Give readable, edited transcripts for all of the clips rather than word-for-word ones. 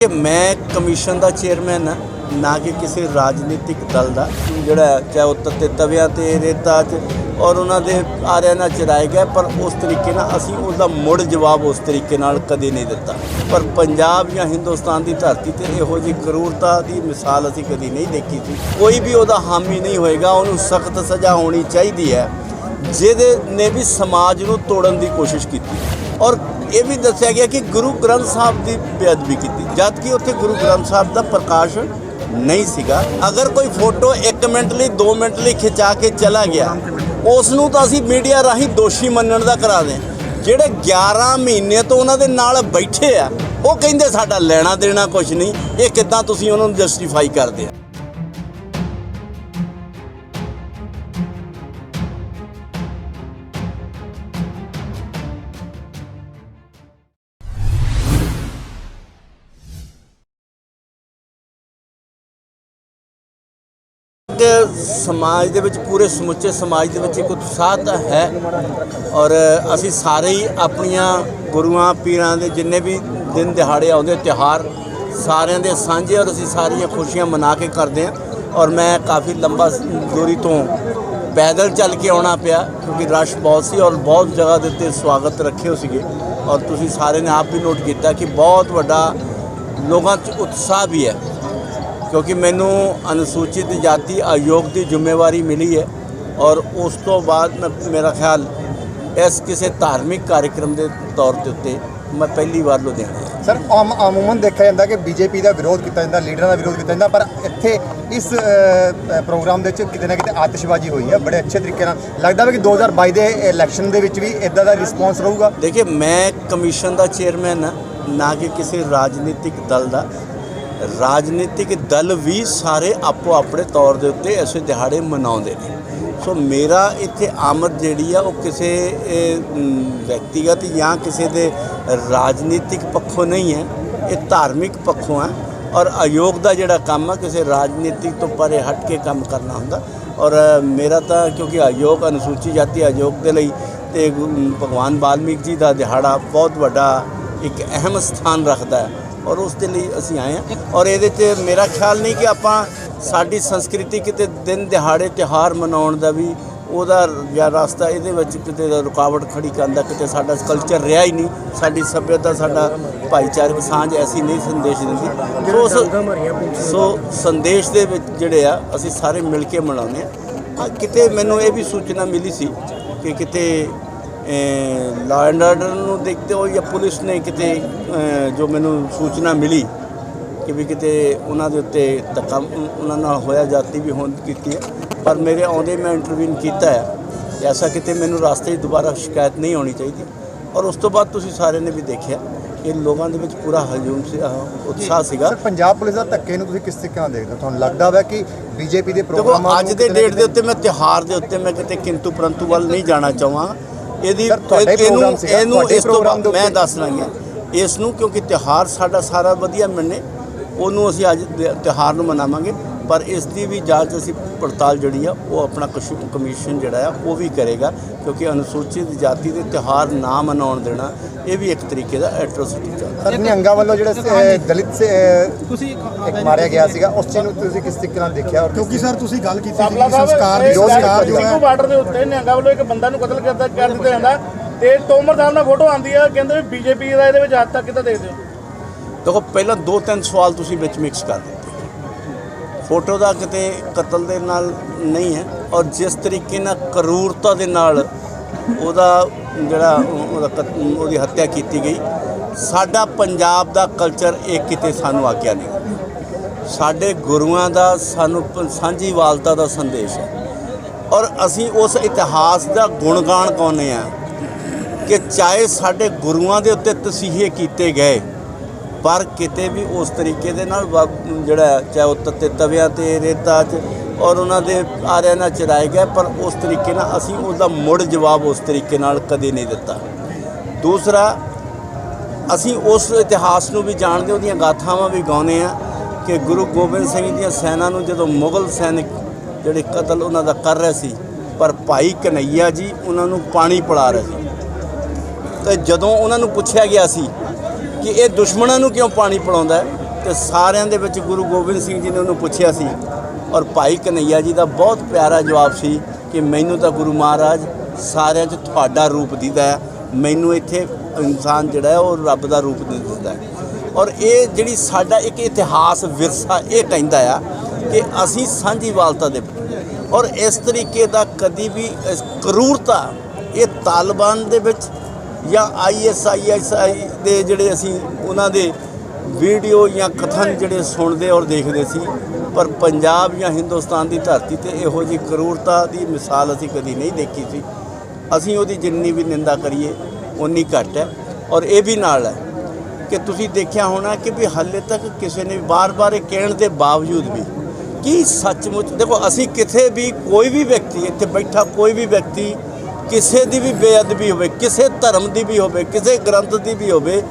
मैं कमीशन का चेयरमैन हाँ, ना कि किसी राजनीतिक दल का जोड़ा चाहे वो तत्ते तविया ते रेता और उन्होंने आरिया ना चराए गए, पर उस तरीके ना असी उसका मुड़ जवाब उस तरीके नाल कदे नहीं दिता। पर पंजाब या हिंदुस्तान की धरती पर इहो जी क्रूरता की मिसाल असी कभी नहीं देखी थी। कोई भी वह हामी नहीं होएगा, उन्होंने सख्त सज़ा होनी चाहिए है जिहदे ने भी समाज नूं तोड़न की कोशिश की। और ये भी दस्या गया कि गुरु ग्रंथ साहब की बेअदबी की, जबकि उत्थे गुरु ग्रंथ साहब का प्रकाश नहीं सीगा। अगर कोई फोटो 1 मिनट लिए 2 मिनट लिए खिंचा के चला गया, उसनूं तो असीं मीडिया राही दोषी मनण दा करा दें। जिहड़े 11 महीने तो उन्हां दे नाल बैठे आ, वो कहिंदे साडा लेना देना कुछ नहीं, ये किद्दां तुसीं उन्हां नूं जस्टिफाई करदे आ। समाज दे विच पूरे समुचे समाज दे विच एक उत्साह तो है, और असी सारे ही अपनियां गुरुआं पीरां दे जिन्ने भी दिन दिहाड़े आउंदे त्यौहार सारियां दे सांझे, और असी सारियां खुशियां मना के करते हैं। और मैं काफ़ी लंबा दूरी तो पैदल चल के आना पिया क्योंकि रश बहुत सी और बहुत जगह दे उत्ते स्वागत रखे हो सीगे। और तुसीं सारे ने आप भी नोट किया कि बहुत वड्डा लोगों च उत्साह भी है, क्योंकि मैनू अनुसूचित जाति आयोग की जिम्मेवारी मिली है। और उस तो बाद मेरा ख्याल इस किसी धार्मिक कार्यक्रम के तौर के उत्ते मैं पहली बार लुधियाना। सर आमूमन देखा जाता कि बीजेपी का विरोध किया जाता, लीडर का विरोध किया जाता, पर इत्थे इस प्रोग्राम के किते ना किते आतिशबाजी हुई है बड़े अच्छे तरीके नाल। लगता है कि 2022 के इलैक्शन के भी इदा का रिस्पॉन्स रहूगा। देखिए, मैं कमीशन का चेयरमैन हाँ, ना कि किसी राजनीतिक दल का। राजनीतिक दल भी सारे आपो अपने तौर के उत्ते ऐसे दिहाड़े मनाउंदे ने। सो मेरा इत्थे आमद जिहड़ी आ वो किसी व्यक्तिगत या किसी दे राजनीतिक पक्षों नहीं है, ये धार्मिक पक्षों है। और आयोग का जिहड़ा काम है किसी राजनीतिक तो परे हट के काम करना हुंदा। और मेरा तो क्योंकि आयोग अनुसूचित जाति आयोग के लिए ते भगवान वाल्मीकि जी का दिहाड़ा बहुत वड्डा एक अहम स्थान रखता है, और उस दे लई असीं आए हैं। और ये मेरा ख्याल नहीं कि आपां साडी संस्कृति किते दिन दिहाड़े त्यौहार मनाउण दा भी ਉਹਦਾ ਜਾਂ ਰਸਤਾ ਇਹਦੇ ਵਿੱਚ ਕਿਤੇ ਰੁਕਾਵਟ ਖੜੀ ਕਰਦਾ, ਕਿਤੇ ਸਾਡਾ ਕਲਚਰ ਰਿਹਾ ਹੀ ਨਹੀਂ, ਸਾਡੀ ਸੱਭਿਅਤਾ ਸਾਡਾ ਭਾਈਚਾਰਕ ਸਾਂਝ ਐਸੀ ਨਹੀਂ ਸੰਦੇਸ਼ ਦਿੰਦੀ। ਸੋ ਸੰਦੇਸ਼ ਦੇ ਵਿੱਚ ਜਿਹੜੇ ਆ ਅਸੀਂ ਸਾਰੇ ਮਿਲ ਕੇ ਮਨਾਉਂਦੇ ਹਾਂ। ਕਿਤੇ ਮੈਨੂੰ ਇਹ ਵੀ ਸੂਚਨਾ ਮਿਲੀ ਸੀ ਕਿ ਕਿਤੇ ਲਾ ਐਂਡ ਆਰਡਰ ਨੂੰ ਦੇਖਦੇ ਹੋ ਜਾਂ ਪੁਲਿਸ ਨੇ ਕਿਤੇ ਜੋ ਮੈਨੂੰ ਸੂਚਨਾ ਮਿਲੀ कि भी किते उन्होंने उत्ते धक्का उन्होंने होया जाती भी होंद की है। पर मेरे आउंदे मैं इंटरव्यून किया है, ऐसा किते मैनू रास्ते दोबारा शिकायत नहीं होनी चाहिए। और उस तो बाद तुसीं सारे ने भी देखा कि लोगों के विच पूरा हजूम से उत्साह सीगा। पंजाब पुलिस का धक्के नूं तुसीं किस तरीके नाल देखदे हो? तुहानूं लगदा है कि बीजेपी के प्रोग्राम अज के डेट के उत्ते मैं त्यौहार के उत्ते मैं किते किंतु परंतु वाल नहीं जाना चाहांगा। इस तो बाद मैं दस लांगा इसनूं, क्योंकि त्यौहार साडा सारा वधिया मन्ने ਉਹਨੂੰ ਅਸੀਂ ਅੱਜ ਤਿਉਹਾਰ ਨੂੰ ਮਨਾਵਾਂਗੇ। पर इसकी भी जांच असी पड़ताल जी वो अपना कमीशन जोड़ा वो भी करेगा, क्योंकि अनुसूचित जाति के त्यौहार ना मना देना ये भी एक तरीके का एट्रोसिटी सर निहंगा वालों जो दलित से एक मारिया गया सीगा उस चीज़ को किस तरीके नाल देखिया? और क्योंकि सर तुसी गल कीती सी संस्कार दी सिक्कू बार्डर दे उत्ते निहंगा वालों एक बंदा नूं कतल कर दित्ता जांदा ते तोमर साहब नाल फोटो आंदी है, कहंदे बीजेपी दा इहदे विच हद तक किदां देखदे हो? देखो पहला 2-3 सवाल तुसी विच मिक्स कर दिते। फोटो का किते कतल दे नाल नहीं है, और जिस तरीके नाल करूरता दे नाल ओदा जिहड़ा ओदी हत्या की गई, साडा पंजाब दा कल्चर एक किते सानू आग्या नहीं। साडे गुरुआं दा सानू सांझीवालता दा संदेश है, और असी उस इतिहास दा गुणगान गाउने आ कि चाहे साडे गुरुआं दे उत्ते तसीहे कीते गए, पर किते भी उस तरीके दे नाल जिहड़ा चाहे वो तत्ते तविया ते रेता और उन्होंने आरिया ना चराए गए, पर उस तरीके नाल असीं उसदा मुड़ जवाब उस तरीके नाल कदे नहीं दिता। दूसरा असीं उस इतिहास नूं भी जानदे, उहदियां गाथावां भी गाउने आ कि गुरु गोबिंद सिंह दी सैना नूं जदों मुगल सैनिक जिहड़े कतल उन्हां दा कर रहे सी, पर भाई कन्हैया जी उन्हां नूं पानी पिला रहे सी। ते जदों उन्हां नूं पुछया गया सी कि ये दुश्मनों क्यों पानी पिलाउंदा है, ਤੇ ਸਾਰਿਆਂ ਦੇ ਵਿੱਚ ਗੁਰੂ ਗੋਬਿੰਦ ਸਿੰਘ ਜੀ ਨੇ ਉਹਨੂੰ ਪੁੱਛਿਆ ਸੀ ਔਰ ਭਾਈ ਕਨਈਆ ਜੀ ਦਾ ਬਹੁਤ ਪਿਆਰਾ ਜਵਾਬ ਸੀ ਕਿ ਮੈਨੂੰ ਤਾਂ ਗੁਰੂ ਮਹਾਰਾਜ ਸਾਰਿਆਂ 'ਚ ਤੁਹਾਡਾ ਰੂਪ ਦਿਖਦਾ ਹੈ, ਮੈਨੂੰ ਇੱਥੇ ਇਨਸਾਨ ਜਿਹੜਾ ਹੈ ਉਹ ਰੱਬ ਦਾ ਰੂਪ ਦਿਖਦਾ ਹੈ। ਔਰ ਇਹ ਜਿਹੜੀ ਸਾਡਾ ਇੱਕ ਇਤਿਹਾਸ ਵਿਰਸਾ ਇਹ ਕਹਿੰਦਾ ਆ ਕਿ ਅਸੀਂ ਸਾਂਝੀਵਾਲਤਾ ਦੇ ਔਰ ਇਸ ਤਰੀਕੇ ਦਾ ਕਦੀ ਵੀ ਕਰੂਰਤਾ ਇਹ ਤਾਲਿਬਾਨ ਦੇ ਵਿੱਚ ਜਾਂ ISI ਦੇ ਜਿਹੜੇ ਅਸੀਂ ਉਹਨਾਂ ਦੇ ਵੀਡੀਓ ਜਾਂ ਕਥਨ ਜਿਹੜੇ ਸੁਣਦੇ ਔਰ ਦੇਖਦੇ ਸੀ, ਪਰ ਪੰਜਾਬ ਜਾਂ ਹਿੰਦੁਸਤਾਨ ਦੀ ਧਰਤੀ ਤੇ ਇਹੋ ਜਿਹੀ ਕਰੂਰਤਾ ਦੀ ਮਿਸਾਲ ਅਸੀਂ ਕਦੀ ਨਹੀਂ ਦੇਖੀ ਸੀ। ਅਸੀਂ ਉਹਦੀ ਜਿੰਨੀ ਵੀ ਨਿੰਦਾ ਕਰੀਏ ਉਨੀ ਘੱਟ ਹੈ। ਔਰ ਇਹ ਵੀ ਨਾਲ ਹੈ ਕਿ ਤੁਸੀਂ ਦੇਖਿਆ ਹੋਣਾ ਕਿ ਵੀ ਹਾਲੇ ਤੱਕ ਕਿਸੇ ਨੇ ਵਾਰ-ਵਾਰ ਇਹ ਕਹਿਣ ਦੇ ਬਾਵਜੂਦ ਵੀ ਕੀ ਸੱਚਮੁੱਚ ਦੇਖੋ ਅਸੀਂ ਕਿਤੇ ਵੀ ਕੋਈ ਵੀ ਵਿਅਕਤੀ ਇੱਥੇ ਬੈਠਾ ਕੋਈ ਵੀ ਵਿਅਕਤੀ ਕਿਸੇ ਦੀ ਵੀ ਬੇਅਦਬੀ ਹੋਵੇ, ਕਿਸੇ ਧਰਮ ਦੀ ਵੀ ਹੋਵੇ, ਕਿਸੇ ਗ੍ਰੰਥ ਦੀ ਵੀ ਹੋਵੇ,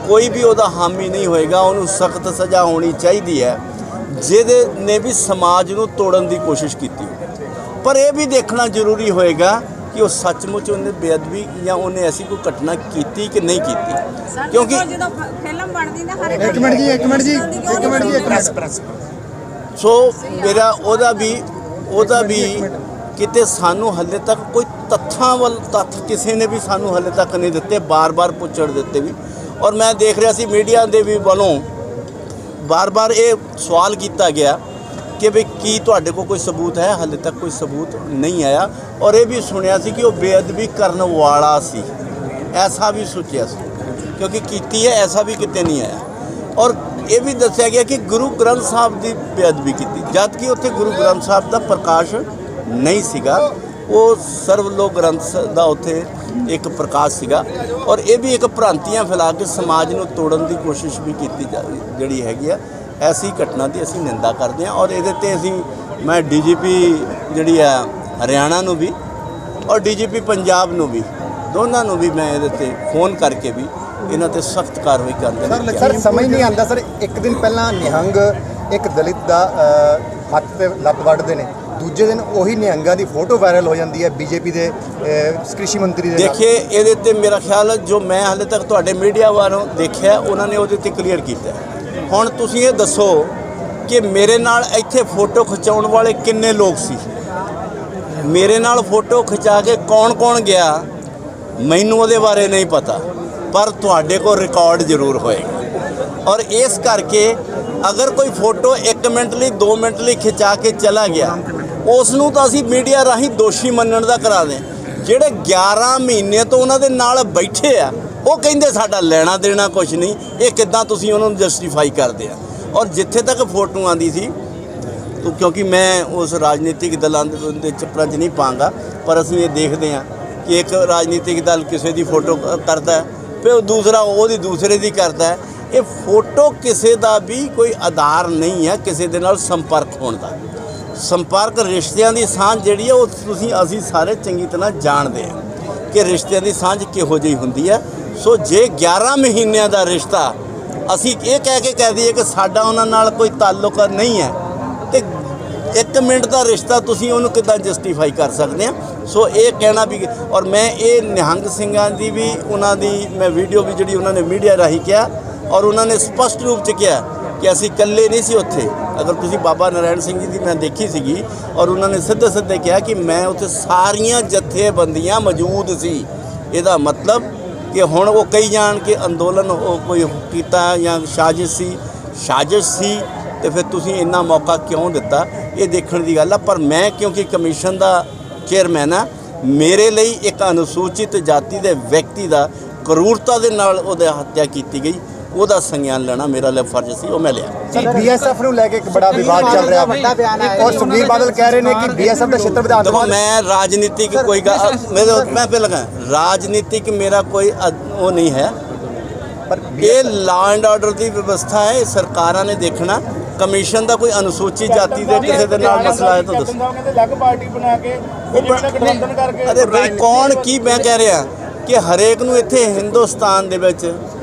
ਕੋਈ ਵੀ ਉਹਦਾ ਹਾਮੀ ਨਹੀਂ ਹੋਏਗਾ। ਉਹਨੂੰ ਸਖਤ ਸਜ਼ਾ ਹੋਣੀ ਚਾਹੀਦੀ ਹੈ ਜਿਹਦੇ ਨੇ ਵੀ ਸਮਾਜ ਨੂੰ ਤੋੜਨ ਦੀ ਕੋਸ਼ਿਸ਼ ਕੀਤੀ। ਪਰ ਇਹ ਵੀ ਦੇਖਣਾ ਜ਼ਰੂਰੀ ਹੋਏਗਾ ਕਿ ਉਹ ਸੱਚਮੁੱਚ ਉਹਨੇ ਬੇਅਦਬੀ ਜਾਂ ਉਹਨੇ ਐਸੀ ਕੋਈ ਘਟਨਾ ਕੀਤੀ ਕਿ ਨਹੀਂ ਕੀਤੀ, ਕਿਉਂਕਿ ਜਦੋਂ ਫਿਲਮ ਬਣਦੀ ਨਾ ਹਰ ਇੱਕ ਮਿੰਟ ਜੀ ਸੋ ਮੇਰਾ ਉਹਦਾ ਵੀ ਕਿਤੇ ਸਾਨੂੰ ਹੱਲੇ ਤੱਕ ਕੋਈ ਤੱਥਾਂ ਵੱਲ ਤੱਥ ਕਿਸੇ ਨੇ ਵੀ ਸਾਨੂੰ ਹੱਲੇ ਤੱਕ ਨਹੀਂ ਦਿੱਤੇ, ਬਾਰ-ਬਾਰ ਪੁੱਛੜ ਦਿੱਤੇ ਵੀ। ਔਰ ਮੈਂ ਦੇਖ ਰਿਹਾ ਸੀ ਮੀਡੀਆ ਦੇ ਵੀ ਵੱਲੋਂ ਬਾਰ-ਬਾਰ ਇਹ ਸਵਾਲ ਕੀਤਾ ਗਿਆ ਕਿ ਵੀ ਕੀ ਤੁਹਾਡੇ ਕੋਲ ਕੋਈ ਸਬੂਤ ਹੈ, ਹਾਲੇ ਤੱਕ ਕੋਈ ਸਬੂਤ ਨਹੀਂ ਆਇਆ। ਔਰ ਇਹ ਵੀ ਸੁਣਿਆ ਸੀ ਕਿ ਉਹ ਬੇਅਦਬੀ ਕਰਨ ਵਾਲਾ ਸੀ, ਐਸਾ ਵੀ ਸੋਚਿਆ ਸੀ, ਕਿਉਂਕਿ ਕੀਤੀ ਹੈ ਐਸਾ ਵੀ ਕਿਤੇ ਨਹੀਂ ਆਇਆ। ਔਰ ਇਹ ਵੀ ਦੱਸਿਆ ਗਿਆ ਕਿ ਗੁਰੂ ਗ੍ਰੰਥ ਸਾਹਿਬ ਦੀ ਬੇਅਦਬੀ ਕੀਤੀ, ਜਦ ਕਿ ਉੱਥੇ ਗੁਰੂ ਗ੍ਰੰਥ ਸਾਹਿਬ ਦਾ ਪ੍ਰਕਾਸ਼ ਨਹੀਂ ਸੀਗਾ, ਉਹ ਸਰਵਲੋਕ ਗ੍ਰੰਥ ਦਾ ਉੱਥੇ ਇੱਕ ਪ੍ਰਕਾਸ਼ ਸੀਗਾ। ਔਰ ਇਹ ਵੀ ਇੱਕ ਭ੍ਰਾਂਤੀਆਂ ਫੈਲਾ ਕੇ ਸਮਾਜ ਨੂੰ ਤੋੜਨ ਦੀ ਕੋਸ਼ਿਸ਼ ਵੀ ਕੀਤੀ ਜਿਹੜੀ ਹੈਗੀ ਆ। ਐਸੀ ਘਟਨਾ ਦੀ ਅਸੀਂ ਨਿੰਦਾ ਕਰਦੇ ਹਾਂ ਔਰ ਇਹਦੇ ਤੇ ਮੈਂ DGP ਜਿਹੜੀ ਆ ਹਰਿਆਣਾ ਨੂੰ ਵੀ ਔਰ DGP ਪੰਜਾਬ ਨੂੰ ਵੀ ਦੋਨਾਂ ਨੂੰ ਵੀ ਮੈਂ ਇਹਦੇ ਤੇ ਫੋਨ ਕਰਕੇ ਵੀ ਇਹਨਾਂ ਤੇ ਸਖਤ ਕਾਰਵਾਈ ਕਰਦੇ ਸਰ ਸਮਝ ਨਹੀਂ ਆਉਂਦਾ ਸਰ, ਇੱਕ ਦਿਨ ਪਹਿਲਾਂ ਨਿਹੰਗ ਇੱਕ ਦਲਿਤ ਦਾ ਹੱਥ ਤੇ ਲੱਤ ਵੱਢਦੇ ਨੇ, ਦੂਜੇ ਦਿਨ ਉਹੀ ਨਿਹੰਗਾਂ ਦੀ ਫੋਟੋ ਵਾਇਰਲ ਹੋ ਜਾਂਦੀ ਹੈ BJP ਦੇ ਕ੍ਰਿਸ਼ੀ ਮੰਤਰੀ ਦੇ। ਦੇਖਿਏ ਇਹਦੇ ਤੇ ਮੇਰਾ ਖਿਆਲ ਜੋ ਮੈਂ ਹਾਲੇ ਤੱਕ ਤੁਹਾਡੇ ਮੀਡੀਆ ਵਾਲੋਂ ਦੇਖਿਆ ਉਹਨਾਂ ਨੇ ਉਹਦੇ ਤੇ ਕਲੀਅਰ ਕੀਤਾ। ਹੁਣ ਤੁਸੀਂ ਇਹ ਦੱਸੋ ਕਿ ਮੇਰੇ ਨਾਲ ਇੱਥੇ ਫੋਟੋ ਖਿਚਾਉਣ ਵਾਲੇ ਕਿੰਨੇ ਲੋਕ ਸੀ, ਮੇਰੇ ਨਾਲ ਫੋਟੋ ਖਿਚਾ ਕੇ ਕੌਣ ਗਿਆ ਮੈਨੂੰ ਉਹਦੇ ਬਾਰੇ ਨਹੀਂ ਪਤਾ, ਪਰ ਤੁਹਾਡੇ ਕੋਲ ਰਿਕਾਰਡ ਜ਼ਰੂਰ ਹੋਏਗਾ। ਔਰ ਇਸ ਕਰਕੇ ਅਗਰ ਕੋਈ ਫੋਟੋ 1 ਮਿੰਟ ਲਈ 2 ਮਿੰਟ ਲਈ ਖਿਚਾ ਕੇ ਚਲਾ ਗਿਆ ਉਸ ਨੂੰ ਤਾਂ ਅਸੀਂ ਮੀਡੀਆ ਰਾਹੀਂ ਦੋਸ਼ੀ ਮੰਨਣ ਦਾ ਕਰਾ ਦੇ। ਜਿਹੜੇ 11 ਮਹੀਨੇ ਤੋਂ ਉਹਨਾਂ ਦੇ ਨਾਲ ਬੈਠੇ ਆ ਉਹ ਕਹਿੰਦੇ ਸਾਡਾ ਲੈਣਾ ਦੇਣਾ ਕੁਝ ਨਹੀਂ, ਇਹ ਕਿੱਦਾਂ ਤੁਸੀਂ ਉਹਨਾਂ ਨੂੰ ਜਸਟੀਫਾਈ ਕਰਦੇ ਆ। ਔਰ ਜਿੱਥੇ ਤੱਕ ਫੋਟੋ ਆਉਂਦੀ ਸੀ ਕਿਉਂਕਿ ਮੈਂ ਉਸ ਰਾਜਨੀਤਿਕ ਦਲਾਂ ਦੇ ਚੱਪਰਾਂ 'ਚ ਨਹੀਂ ਪਾਂਗਾ, ਪਰ ਅਸੀਂ ਇਹ ਦੇਖਦੇ ਹਾਂ ਕਿ ਇੱਕ ਰਾਜਨੀਤਿਕ ਦਲ ਕਿਸੇ ਦੀ ਫੋਟੋ ਕਰਦਾ ਫਿਰ ਦੂਸਰਾ ਉਹਦੀ ਦੂਸਰੇ ਦੀ ਕਰਦਾ ਹੈ। ਇਹ ਫੋਟੋ ਕਿਸੇ ਦਾ ਵੀ ਕੋਈ ਆਧਾਰ ਨਹੀਂ ਹੈ ਕਿਸੇ ਦੇ ਨਾਲ ਸੰਪਰਕ ਹੋਣ ਦਾ। ਸੰਪਰਕ ਰਿਸ਼ਤਿਆਂ ਦੀ ਸਾਂਝ ਜਿਹੜੀ ਹੈ ਉਹ ਅਸੀਂ ਸਾਰੇ ਚੰਗੀ ਤਰ੍ਹਾਂ ਜਾਣਦੇ ਹਾਂ ਕਿ ਰਿਸ਼ਤਿਆਂ ਦੀ ਸਾਂਝ ਕਿਹੋ ਜਿਹੀ ਹੁੰਦੀ ਹੈ। ਸੋ ਜੇ 11 ਮਹੀਨਿਆਂ ਦਾ ਰਿਸ਼ਤਾ ਅਸੀਂ ਇਹ ਕਹਿ ਕੇ ਕਹਿ ਦਈਏ ਕਿ ਸਾਡਾ ਉਹਨਾਂ ਨਾਲ ਕੋਈ ਤਾਲੁਕ ਨਹੀਂ ਹੈ ਤੇ 1 ਮਿੰਟ ਦਾ ਰਿਸ਼ਤਾ ਤੁਸੀਂ ਉਹਨੂੰ ਕਿੱਦਾਂ ਜਸਟੀਫਾਈ ਕਰ ਸਕਦੇ ਆ। ਸੋ ਇਹ ਕਹਿਣਾ ਵੀ ਔਰ ਮੈਂ ਇਹ ਨਿਹੰਗ ਸਿੰਘਾਂ ਦੀ ਵੀ ਉਹਨਾਂ ਦੀ ਮੈਂ ਵੀਡੀਓ ਵੀ ਜਿਹੜੀ ਉਹਨਾਂ ਨੇ ਮੀਡੀਆ ਰਾਹੀਂ ਕਿਹਾ ਔਰ ਉਹਨਾਂ ਨੇ ਸਪਸ਼ਟ ਰੂਪ 'ਚ ਕਿਹਾ ਕਿ ਅਸੀਂ ਇਕੱਲੇ ਨਹੀਂ ਸੀ ਉੱਥੇ। ਅਗਰ ਤੁਸੀਂ ਬਾਬਾ ਨਾਰਾਇਣ ਸਿੰਘ ਜੀ ਦੀ ਮੈਂ ਦੇਖੀ ਸੀਗੀ ਔਰ ਉਹਨਾਂ ਨੇ ਸਿੱਧੇ ਕਿਹਾ ਕਿ ਮੈਂ ਉੱਥੇ ਸਾਰੀਆਂ ਜਥੇਬੰਦੀਆਂ ਮੌਜੂਦ ਸੀ। ਇਹਦਾ ਮਤਲਬ ਕਿ ਹੁਣ ਉਹ ਕਹੀ ਜਾਣ ਕਿ ਅੰਦੋਲਨ ਉਹ ਕੋਈ ਕੀਤਾ ਜਾਂ ਸਾਜ਼ਿਸ਼ ਸੀ ਤੇ ਫਿਰ ਤੁਸੀਂ ਇੰਨਾ ਮੌਕਾ ਕਿਉਂ ਦਿੱਤਾ, ਇਹ ਦੇਖਣ ਦੀ ਗੱਲ ਆ। ਪਰ ਮੈਂ ਕਿਉਂਕਿ ਕਮਿਸ਼ਨ ਦਾ ਚੇਅਰਮੈਨ ਆ, ਮੇਰੇ ਲਈ ਇੱਕ ਅਨੁਸੂਚਿਤ ਜਾਤੀ ਦੇ ਵਿਅਕਤੀ ਦਾ ਕਰੂਰਤਾ ਦੇ ਨਾਲ ਉਹਦੀ ਹੱਤਿਆ ਕੀਤੀ ਗਈ, ਉਹਦਾ ਸੰਗਿਆਨ ਲੈਣਾ ਮੇਰਾ ਲਈ ਫਰਜ਼ ਸੀ, ਉਹ ਮੈਂ ਲਿਆ। BSF ਨੂੰ ਲੈ ਕੇ ਇੱਕ ਬੜਾ ਵਿਵਾਦ ਚੱਲ ਰਿਹਾ ਹੈ ਔਰ ਸੁਖਬੀਰ ਬਾਦਲ ਕਹਿ ਰਹੇ ਨੇ ਕਿ BSF ਦਾ ਖੇਤਰ ਵਿਧਾਨ ਦੇਖੋ ਮੈਂ ਰਾਜਨੀਤਿਕ ਕੋਈ ਮੈਂ ਫਿਰ ਲਗਾ ਰਾਜਨੀਤਿਕ ਮੇਰਾ ਕੋਈ ਉਹ ਨਹੀਂ ਹੈ, ਪਰ ਇਹ ਲਾਅ ਐਂਡ ਆਰਡਰ ਦੀ ਵਿਵਸਥਾ ਹੈ, ਸਰਕਾਰਾਂ ਨੇ ਦੇਖਣਾ। ਕਮਿਸ਼ਨ ਦਾ ਕੋਈ ਅਨੁਸੂਚਿਤ ਜਾਤੀ ਦੇ ਕਿਸੇ ਦੇ ਨਾਲ ਮਸਲਾ ਹੈ ਤਾਂ ਦੱਸੋ। ਅਲੱਗ ਪਾਰਟੀ ਬਣਾ ਕੇ ਗਠਬੰਧਨ ਕਰਕੇ ਅਰੇ ਭਾਈ ਕੌਣ ਕੀ ਮੈਂ ਕਹਿ ਰਿਹਾ ਕਿ ਹਰੇਕ ਨੂੰ ਇੱਥੇ ਹਿੰਦੁਸਤਾਨ ਦੇ ਵਿੱਚ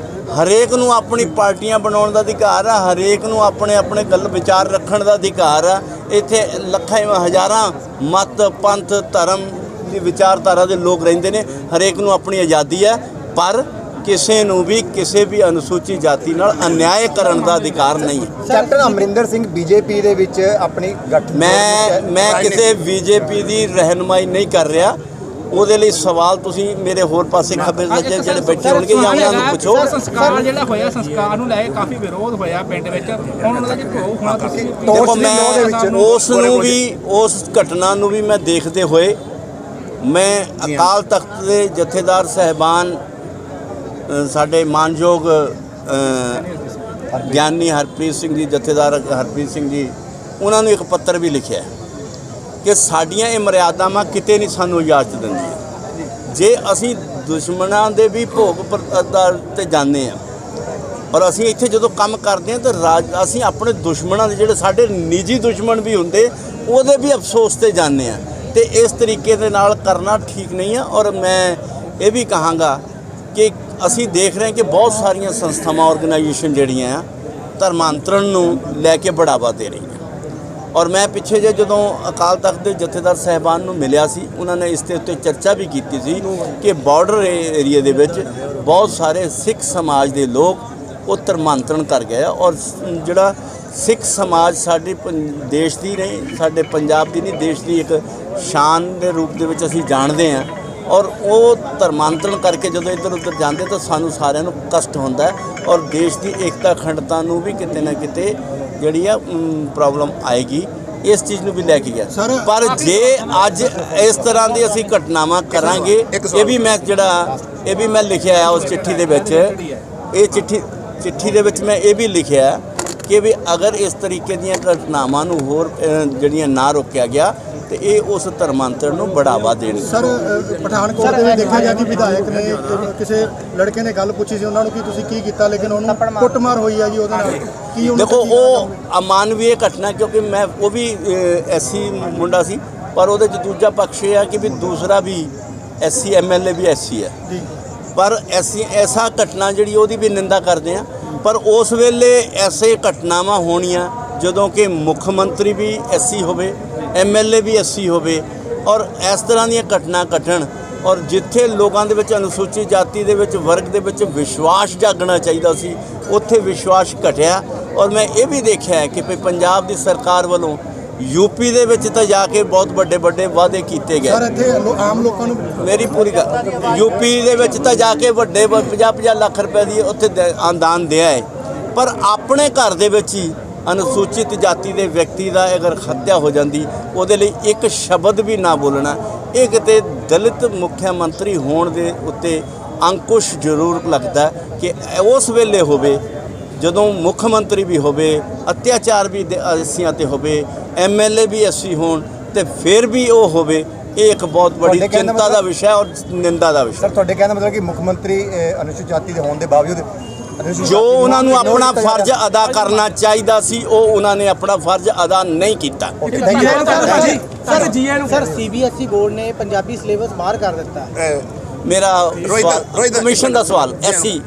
ਹਰੇਕ ਨੂੰ ਆਪਣੀ ਪਾਰਟੀਆਂ ਬਣਾਉਣ ਦਾ ਅਧਿਕਾਰ ਆ, ਹਰੇਕ ਨੂੰ ਆਪਣੇ ਗੱਲ ਵਿਚਾਰ ਰੱਖਣ ਦਾ ਅਧਿਕਾਰ ਆ। ਇੱਥੇ ਲੱਖਾਂ ਹਜ਼ਾਰਾਂ ਮਤ ਪੰਥ ਧਰਮ ਦੀ ਵਿਚਾਰਧਾਰਾ ਦੇ ਲੋਕ ਰਹਿੰਦੇ ਨੇ, ਹਰੇਕ ਨੂੰ ਆਪਣੀ ਆਜ਼ਾਦੀ ਹੈ। ਪਰ ਕਿਸੇ ਨੂੰ ਵੀ ਕਿਸੇ ਵੀ ਅਨੁਸੂਚਿਤ ਜਾਤੀ ਨਾਲ ਅਨਿਆਏ ਕਰਨ ਦਾ ਅਧਿਕਾਰ ਨਹੀਂ ਹੈ। ਕੈਪਟਨ ਅਮਰਿੰਦਰ ਸਿੰਘ ਬੀਜੇਪੀ ਦੇ ਵਿੱਚ ਆਪਣੀ ਗੱਠ ਮੈਂ ਕਿਸੇ ਬੀਜੇਪੀ ਦੀ ਰਹਿਨੁਮਾਈ ਨਹੀਂ ਕਰ ਰਿਹਾ। ਉਹਦੇ ਲਈ ਸਵਾਲ ਤੁਸੀਂ ਮੇਰੇ ਹੋਰ ਪਾਸੇ ਖੱਬੇ ਸੱਜੇ ਜਿਹੜੇ ਬੈਠੇ ਹੋਣਗੇ ਜਾਂ ਉਹਨਾਂ ਨੂੰ ਪੁੱਛੋ। ਸੰਸਕਾਰ ਜਿਹੜਾ ਹੋਇਆ, ਸੰਸਕਾਰ ਨੂੰ ਲੈ ਕੇ ਕਾਫੀ ਵਿਰੋਧ ਹੋਇਆ ਪਿੰਡ ਵਿੱਚ। ਹੁਣ ਉਹਨਾਂ ਦਾ ਜੇ ਭੋਗ ਹੋਣਾ ਤੁਸੀਂ ਦੇਖੋ, ਮੈਂ ਉਸ ਨੂੰ ਵੀ, ਉਸ ਘਟਨਾ ਨੂੰ ਵੀ ਮੈਂ ਦੇਖਦੇ ਹੋਏ ਮੈਂ ਅਕਾਲ ਤਖਤ ਦੇ ਜਥੇਦਾਰ ਸਾਹਿਬਾਨ ਸਾਡੇ ਮਾਨਯੋਗ ਗਿਆਨੀ ਹਰਪ੍ਰੀਤ ਸਿੰਘ ਜੀ, ਜਥੇਦਾਰ ਹਰਪ੍ਰੀਤ ਸਿੰਘ ਜੀ, ਉਹਨਾਂ ਨੂੰ ਇੱਕ ਪੱਤਰ ਵੀ ਲਿਖਿਆ ਕਿ ਸਾਡੀਆਂ ਇਹ ਮਰਿਆਦਾਵਾਂ ਕਿਤੇ ਨਹੀਂ ਸਾਨੂੰ ਇਜਾਜ਼ਤ ਦਿੰਦੀਆਂ। ਜੇ ਅਸੀਂ ਦੁਸ਼ਮਣਾਂ ਦੇ ਵੀ ਭੋਗ ਤੇ ਜਾਂਦੇ ਹਾਂ ਔਰ ਅਸੀਂ ਇੱਥੇ ਜਦੋਂ ਕੰਮ ਕਰਦੇ ਹਾਂ ਤਾਂ ਅਸੀਂ ਆਪਣੇ ਦੁਸ਼ਮਣਾਂ ਦੇ ਜਿਹੜੇ ਸਾਡੇ ਨਿੱਜੀ ਦੁਸ਼ਮਣ ਵੀ ਹੁੰਦੇ ਉਹਦੇ ਵੀ ਅਫਸੋਸ ਤੇ ਜਾਂਦੇ ਹਾਂ, ਤੇ ਇਸ ਤਰੀਕੇ ਦੇ ਨਾਲ ਕਰਨਾ ਠੀਕ ਨਹੀਂ ਹੈ। ਔਰ ਮੈਂ ਇਹ ਵੀ ਕਹਾਂਗਾ ਕਿ ਅਸੀਂ ਦੇਖ ਰਹੇ ਹਾਂ ਕਿ ਬਹੁਤ ਸਾਰੀਆਂ ਸੰਸਥਾਵਾਂ, ਆਰਗੇਨਾਈਜੇਸ਼ਨ ਜਿਹੜੀਆਂ ਆ ਧਰਮਾਂਤਰਨ ਨੂੰ ਲੈ ਕੇ ਬੜਾਵਾ ਦੇ ਰਹੀਆਂ। ਔਰ ਮੈਂ ਪਿੱਛੇ ਜੇ ਜਦੋਂ ਅਕਾਲ ਤਖਤ ਦੇ ਜਥੇਦਾਰ ਸਾਹਿਬਾਨ ਨੂੰ ਮਿਲਿਆ ਸੀ, ਉਹਨਾਂ ਨੇ ਇਸ ਦੇ ਉੱਤੇ ਚਰਚਾ ਵੀ ਕੀਤੀ ਸੀ ਕਿ ਬਾਰਡਰ ਏਰੀਏ ਦੇ ਵਿੱਚ ਬਹੁਤ ਸਾਰੇ ਸਿੱਖ ਸਮਾਜ ਦੇ ਲੋਕ ਉਹ ਧਰਮਾਂਤਰਨ ਕਰ ਗਏ ਔਰ ਜਿਹੜਾ ਸਿੱਖ ਸਮਾਜ ਸਾਡੇ ਦੇਸ਼ ਦੀ ਨਹੀਂ, ਸਾਡੇ ਪੰਜਾਬ ਦੀ ਨਹੀਂ, ਦੇਸ਼ ਦੀ ਇੱਕ ਸ਼ਾਨ ਦੇ ਰੂਪ ਦੇ ਵਿੱਚ ਅਸੀਂ ਜਾਣਦੇ ਹਾਂ। ਔਰ ਉਹ ਧਰਮਾਂਤਰਨ ਕਰਕੇ ਜਦੋਂ ਇੱਧਰ ਉੱਧਰ ਜਾਂਦੇ ਤਾਂ ਸਾਨੂੰ ਸਾਰਿਆਂ ਨੂੰ ਕਸ਼ਟ ਹੁੰਦਾ ਔਰ ਦੇਸ਼ ਦੀ ਏਕਤਾ ਅਖੰਡਤਾ ਨੂੰ ਵੀ ਕਿਤੇ ਨਾ ਕਿਤੇ ਜਿਹੜੀ ਆ ਪ੍ਰੋਬਲਮ ਆਏਗੀ। ਇਸ ਚੀਜ਼ ਨੂੰ ਵੀ ਲੈ ਕੇ ਗਿਆ। ਪਰ ਜੇ ਅੱਜ ਇਸ ਤਰ੍ਹਾਂ ਦੀ ਅਸੀਂ ਘਟਨਾਵਾਂ ਕਰਾਂਗੇ, ਇਹ ਵੀ ਮੈਂ ਲਿਖਿਆ ਆ ਉਸ ਚਿੱਠੀ ਦੇ ਵਿੱਚ। ਇਹ ਚਿੱਠੀ ਦੇ ਵਿੱਚ ਮੈਂ ਇਹ ਵੀ ਲਿਖਿਆ ਕਿ ਵੀ ਅਗਰ ਇਸ ਤਰੀਕੇ ਦੀਆਂ ਘਟਨਾਵਾਂ ਨੂੰ ਹੋਰ ਜਿਹੜੀਆਂ ਨਾ ਰੋਕਿਆ ਗਿਆ ਤੇ ਇਹ ਉਸ ਧਰਮਾਂਤਰਨ ਨੂੰ ਬੜਾਵਾ ਦੇਣ। ਸਰ, ਪਠਾਨਕੋਟ ਦੇ ਵਿੱਚ ਦੇਖਿਆ ਗਿਆ ਕਿ ਵਿਧਾਇਕ ਨੇ ਕਿਸੇ ਲੜਕੇ ਨੇ ਗੱਲ ਪੁੱਛੀ ਸੀ ਉਹਨਾਂ ਨੂੰ ਕਿ ਤੁਸੀਂ ਕੀ ਕੀਤਾ, ਲੇਕਿਨ ਉਹਨੂੰ ਕੁੱਟਮਾਰ ਹੋਈ ਆ ਜੀ ਉਹਦੇ ਨਾਲ। ਕੀ ਦੇਖੋ, ਉਹ ਅਮਾਨਵੀय ਘਟਨਾ, ਕਿਉਂਕਿ ਮੈਂ ਉਹ ਵੀ ਐਸਸੀ ਮੁੰਡਾ ਸੀ, ਪਰ ਉਹਦੇ 'ਚ ਦੂਜਾ ਪੱਖ ਇਹ ਆ ਕਿ ਵੀ ਦੂਸਰਾ ਵੀ ਐਸਸੀ ਐਮਐਲਏ ਵੀ ਐਸਸੀ ਹੈ ਜੀ। ਪਰ ਐਸਾ ਘਟਨਾ ਜਿਹੜੀ ਉਹਦੀ ਵੀ ਨਿੰਦਾ ਕਰਦੇ ਆ। ਪਰ ਉਸ ਵੇਲੇ ਐਸੇ ਘਟਨਾਵਾਂ ਹੋਣੀਆਂ ਜਦੋਂ ਕਿ ਮੁੱਖ ਮੰਤਰੀ ਵੀ ਐਸਸੀ ਹੋਵੇ, ਐਮਐਲਏ ਵੀ ਐਸਸੀ ਹੋਵੇ ਔਰ ਇਸ ਤਰ੍ਹਾਂ ਦੀਆਂ ਘਟਨਾ ਘਟਣ ਔਰ ਜਿੱਥੇ ਲੋਕਾਂ ਦੇ ਵਿੱਚ ਅਨੁਸੂਚਿਤ ਜਾਤੀ ਦੇ ਵਿੱਚ ਵਰਗ ਦੇ ਵਿੱਚ ਵਿਸ਼ਵਾਸ ਜਾਗਣਾ ਚਾਹੀਦਾ ਸੀ, ਉੱਥੇ ਵਿਸ਼ਵਾਸ ਘਟਿਆ। ਔਰ ਮੈਂ ਇਹ ਵੀ ਦੇਖਿਆ ਕਿ ਪੰਜਾਬ ਦੀ ਸਰਕਾਰ ਵੱਲੋਂ ਯੂਪੀ ਦੇ ਵਿੱਚ ਤਾਂ ਜਾ ਕੇ ਬਹੁਤ ਵੱਡੇ ਵਾਅਦੇ ਕੀਤੇ ਗਏ। ਸਰ, ਇੱਥੇ ਆਮ ਲੋਕਾਂ ਨੂੰ ਮੇਰੀ ਪੂਰੀ ਗੱਲ, ਯੂਪੀ ਦੇ ਵਿੱਚ ਤਾਂ ਜਾ ਕੇ ਵੱਡੇ 50-50 ਲੱਖ ਰੁਪਏ ਦੀ ਉੱਥੇ ਦਾਨ ਦਿਆ ਹੈ, ਪਰ ਆਪਣੇ ਘਰ ਦੇ ਵਿੱਚ ਹੀ ਅਨੁਸੂਚਿਤ ਜਾਤੀ ਦੇ ਵਿਅਕਤੀ ਦਾ ਅਗਰ ਹੱਤਿਆ ਹੋ ਜਾਂਦੀ, ਉਹਦੇ ਲਈ ਇੱਕ ਸ਼ਬਦ ਵੀ ਨਾ ਬੋਲਣਾ, ਇਹ ਕਿਤੇ ਦਲਿਤ ਮੁੱਖ ਮੰਤਰੀ ਹੋਣ ਦੇ ਉੱਤੇ ਅੰਕੁਸ਼ ਜ਼ਰੂਰ ਲੱਗਦਾ ਕਿ ਉਸ ਵੇਲੇ ਹੋਵੇ ਜਦੋਂ ਮੁੱਖ ਮੰਤਰੀ ਵੀ ਹੋਵੇ, ਅਤਿਆਚਾਰ ਵੀ ਐਸੀਆਂ ਤੇ ਹੋਵੇ, ਐਮਐਲਏ ਵੀ ਐਸੀ ਹੋਣ ਤੇ ਫਿਰ ਵੀ ਉਹ ਹੋਵੇ। ਇਹ ਇੱਕ ਬਹੁਤ ਵੱਡੀ ਚਿੰਤਾ ਦਾ ਵਿਸ਼ਾ ਔਰ ਨਿੰਦਾ ਦਾ ਵਿਸ਼ਾ। ਸਰ, ਤੁਹਾਡੇ ਕਹਿਣ ਦਾ ਮਤਲਬ ਕਿ ਮੁੱਖ ਮੰਤਰੀ ਅਨੁਸੂਚਿਤ ਜਾਤੀ ਦੇ ਹੋਣ ਦੇ ਬਾਵਜੂਦ ਜੋ ਉਹਨਾਂ ਨੂੰ ਆਪਣਾ ਫਰਜ਼ ਅਦਾ ਕਰਨਾ ਚਾਹੀਦਾ ਸੀ, ਉਹ ਉਹਨਾਂ ਨੇ ਆਪਣਾ ਫਰਜ਼ ਅਦਾ ਨਹੀਂ ਕੀਤਾ। ਸਰ, ਸੀਬੀਐਸਈ ਬੋਰਡ ਨੇ ਪੰਜਾਬੀ ਸਿਲੇਬਸ ਬਾਹਰ ਕਰ ਦਿੱਤਾ। ਮੇਰਾ ਕਮਿਸ਼ਨ ਦਾ ਸਵਾਲ ਐਸਸੀ